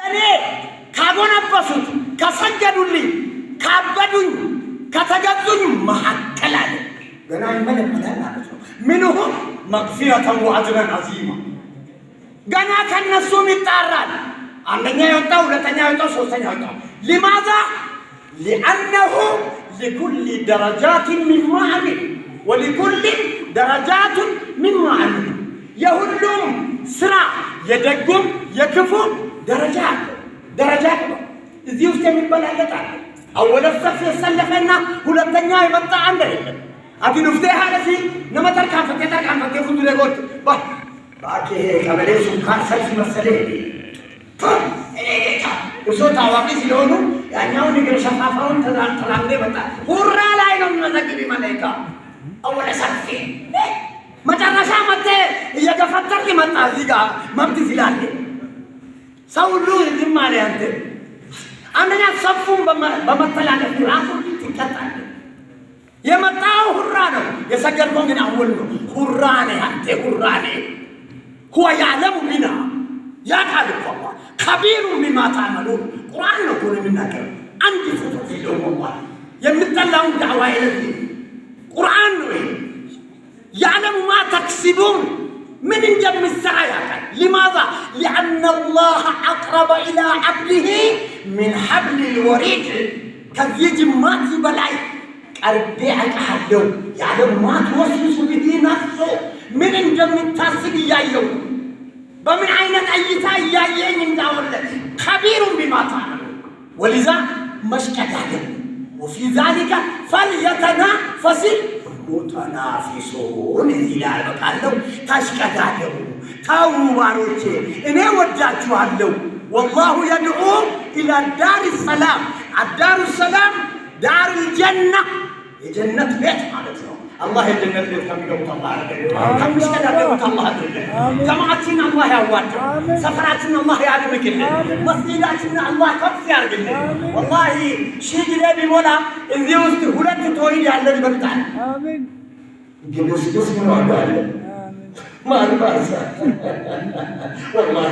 እኔ ካጎነበሱት ከሰገዱልኝ ካበዱኝ ከተገዙኝ መሐከል አለ ገና ይመለከታል ማለት ነው። ምንሁም መግፊረተን ወአጅረን ዐዚማ ገና ከነሱም ይጣራል። አንደኛ የወጣው ሁለተኛ የወጣው ሶስተኛ የወጣው لماذا لأنه لكل درجات مما عمل ولكل درجات مما عمل የሁሉም ስራ የደጉም የክፉም ደረጃት ነው። እዚህ ውስጥ የሚበላለጣል። አወለ ሰፍ የሰለፈና ሁለተኛ የመጣ አንድ አይደለም። አቲ ዱፍቴ ሐለፊ ነመተር ካንፈቴ ሁሉ ለጎት ባኬ ቀበሌ ሱካን ሰልፍ መሰለኝ እሱ ታዋቂ ስለሆኑ ያኛው ነገር ሸፋፋውን ተላምደ መጣ። ሁራ ላይ ነው የሚመዘግብ መላእክት አወለ ሰፍ መጨረሻ መጥተ እየገፈተርክ መጣ። እዚህ ጋር መብት ይላል ሰው ሁሉ ዝም አለ። አንተ አንደኛ ሰፉን በመተላለፍ ራሱ ትቀጣለህ። የመጣው ሁራ ነው የሰገድከው ግን አወል ነው። ሁራ ነህ አንተ ሁራ ነህ። هو يعلم بنا يا قالك والله خبير بما تعملون قرآن نقول منك عندي فتوى اليوم والله يمتلون دعوة إليه قرآن يعلم ما تكسبون من جم السعي. لماذا؟ لأن الله أقرب إلى عبده من حبل الوريد كذي ما تبلعي أربعك حلو يعلم ما توسوس به نفسه من جم التاسب يايو بمن عين أيتا يايين من داولة خبير بما تعمل ولذا مشكلة وفي ذلك فليتنافس المتنافسون إلى قالوا تشكداله تاوباروچه إني وجاچوالو والله يدعو إلى دار السلام. الدار السلام دار الجنة الجنة بيت مالتنا الله الجنة بيت كم يوم الله كم مشكلة الله جماعتنا الله يعوض سفراتنا الله يعلمك مسجداتنا الله كف يرجل والله شيء جلبي ولا إذا يوست هلت تويل على البلدان آمين جلس من وعدال ما البارسة والله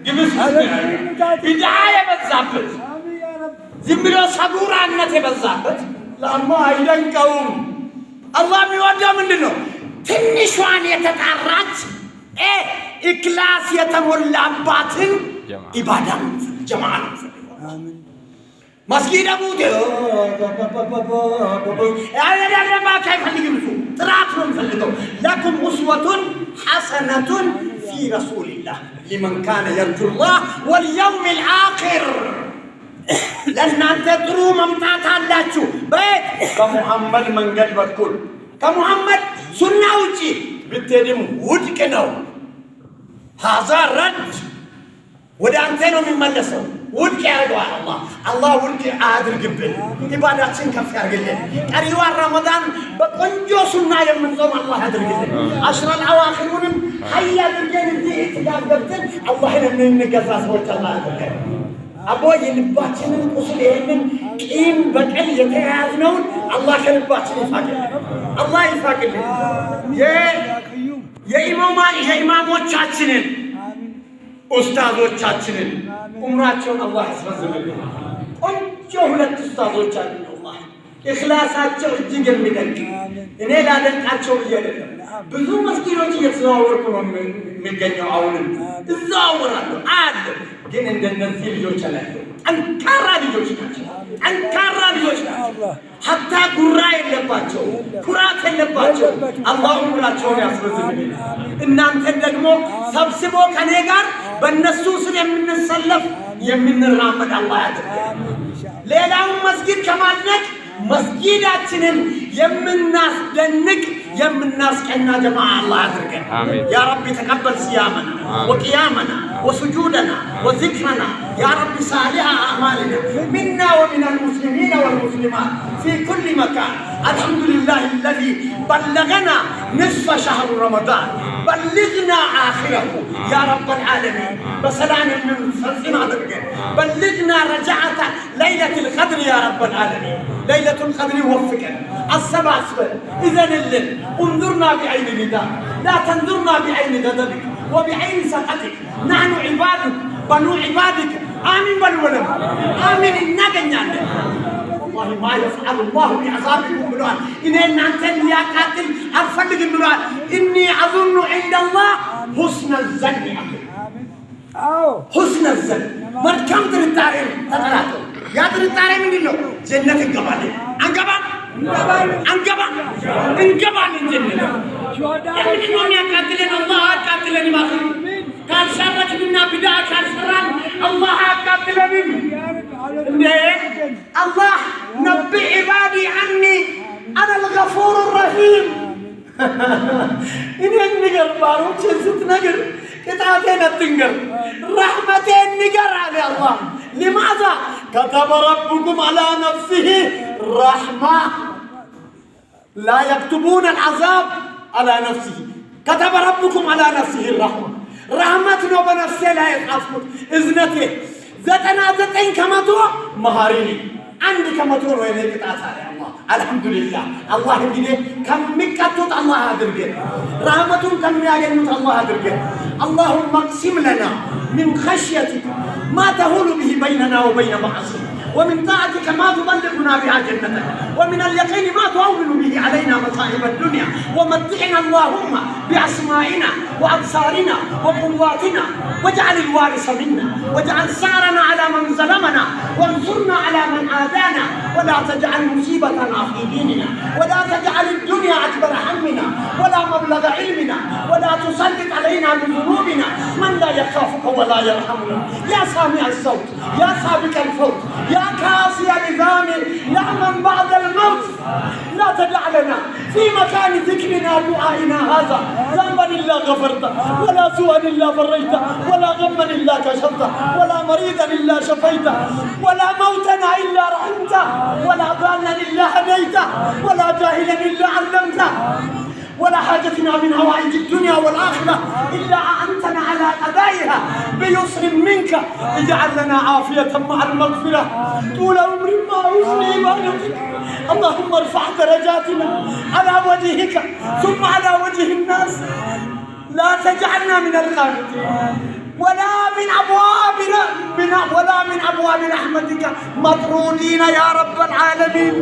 جلس بدعاية بالزبط زميلو صبور عنته بالزبط لما يدنكم الله ميودا منو ትንሿን የተጣራች ኢክላስ የተሞላባትን ኢባዳን ጀማዓን አሜን መስጊድ አቡደ ያለማ ከፈልግም ጥራት ነው ፈልገው لكم أسوة حسنة في رسول الله لمن كان يرجو الله واليوم الآخر ለእናንተ ጥሩ መምጣት አላችሁ በየት ከሙሐመድ መንገድ በኩል ከሙሐመድ ሱና ውጪ ብትሄድም ውድቅ ነው። هذا رد ወደ አንተ ነው የሚመለሰው። ውድቅ ያደርገዋል አላህ ውድቅ አያድርግብን። ኢባዳችን ከፍ ያድርግልን። ቀሪዋ ረመዳን በቆንጆ ሱና የምንጾም አላህ ያድርግልን። አሽረል አዋኺሩንም ሀይ አድርገን እዚህ ኢትጋፍ ገብተን አላህን የምንገዛ ሰዎች አላህ ያድርገን። አቦ የልባችንን ቁስል ይሄንን ቂም በቀል የተያያዝነውን አላህ ከልባችን ይፋቅልን። አላህ ይፋቅልን። የኢማሞቻችንን ኡስታዞቻችንን ኡምራቸውን አላህ ያስፈጽምልን። ቆንጆ ሁለት ኡስታዞች አሉ። አላህ ኢኽላሳቸው እጅግ የሚደንቅ እኔ ላደንቃቸው ብዬ አይደለም። ብዙ መስጊዶች እየተዘዋወርኩ ነው የሚገኘው። አሁንም እዘዋወራለሁ አለ ግን እንደነዚህ ልጆች አላቸው። ጠንካራ ልጆች ናቸው። ጠንካራ ልጆች ናቸው። ሀታ ጉራ የለባቸው፣ ኩራት የለባቸው። አላህ ኡምራቸውን ያስረዝምልን። እናንተን ደግሞ ሰብስቦ ከኔ ጋር በእነሱ ስር የምንሰለፍ የምንራመድ አላህ ያድርገን። ሌላውን መስጊድ ከማድነቅ መስጊዳችንን የምናስደንቅ የምናስቀና ጀማዓ አላህ ያድርገን። ያ ረቢ ተቀበል ሲያመና ወቂያመና وسجودنا وذكرنا يا رب صالح أعمالنا منا ومن المسلمين والمسلمات في كل مكان. الحمد لله الذي بلغنا نصف شهر رمضان بلغنا آخره يا رب العالمين بسلام من فلسطين بلغنا رجعة ليلة القدر يا رب العالمين. ليلة القدر وفقنا السبع سبل إذن الليل انظرنا بعين نداء لا تنظرنا بعين غضبك وبعين سخطك. نحن عبادك بنو عبادك آمين بالولم آمين النجنيان والله ما يفعل الله بعذابكم بلوان إن أنت يا قاتل أفلق بلوان إني أظن عند الله حسن الظن حسن الظن مركم ترتارين تتراتو يا ترتارين من الله جنة الجبال أنجبان أنجبان الجنة يعني يوم يا قاتلين الله قاتلين ما كان شرك منا بدعة كان شران الله قاتلين الله نبي عبادي عني أنا الغفور الرحيم إني النجر باروك جنسة نجر كتاتين التنجر رحمتين نجر على الله لماذا؟ كتب ربكم على نفسه رحمة لا يكتبون العذاب على نفسه كتب ربكم على نفسه الرحمة رحمتنا بنفسه لا يتعفكت إذنته زتنا زتين كمتو مهاريني عندي كمتو وينك تعالى الله الحمد لله الله يجيني كم مكتوت الله أدرجه رحمة كم يعلمت الله أدرجه اللهم اقسم لنا من خشيتك ما تهول به بيننا وبين معصيتك ومن طاعتك ما تبلغنا بها جنتك ومن اليقين ما تهون به علينا مصائب الدنيا ومتعنا اللهم بأسمائنا وأبصارنا وقواتنا واجعل الوارث منا واجعل ثارنا على من ظلمنا وانصرنا على من عادانا ولا تجعل مصيبتنا في ديننا ولا تجعل الدنيا أكبر همنا ولا مبلغ علمنا ولا تسلط علينا بذنوبنا من لا يخافك ولا يرحمنا يا سامع الصوت يا سابق الفوت يا كاسي العظام يا من بعد الموت لا تدع لنا في مكان ذكرنا دعائنا هذا ذنبا إلا غفرته ولا سوءا إلا فريته ولا غما إلا كشفته ولا مريضا إلا شفيته ولا موتا إلا رحمته ولا ضالا إلا هديته ولا جاهلا إلا علمته ولا حاجتنا من هوائج الدنيا والآخرة إلا أعنتنا على قضائها بيسر منك اجعل لنا عافية مع المغفرة طول عمر ما حسن عبادتك اللهم ارفع درجاتنا على وجهك ثم على وجه الناس لا تجعلنا من القانتين ولا من أبواب رحمتك مطرودين يا رب العالمين.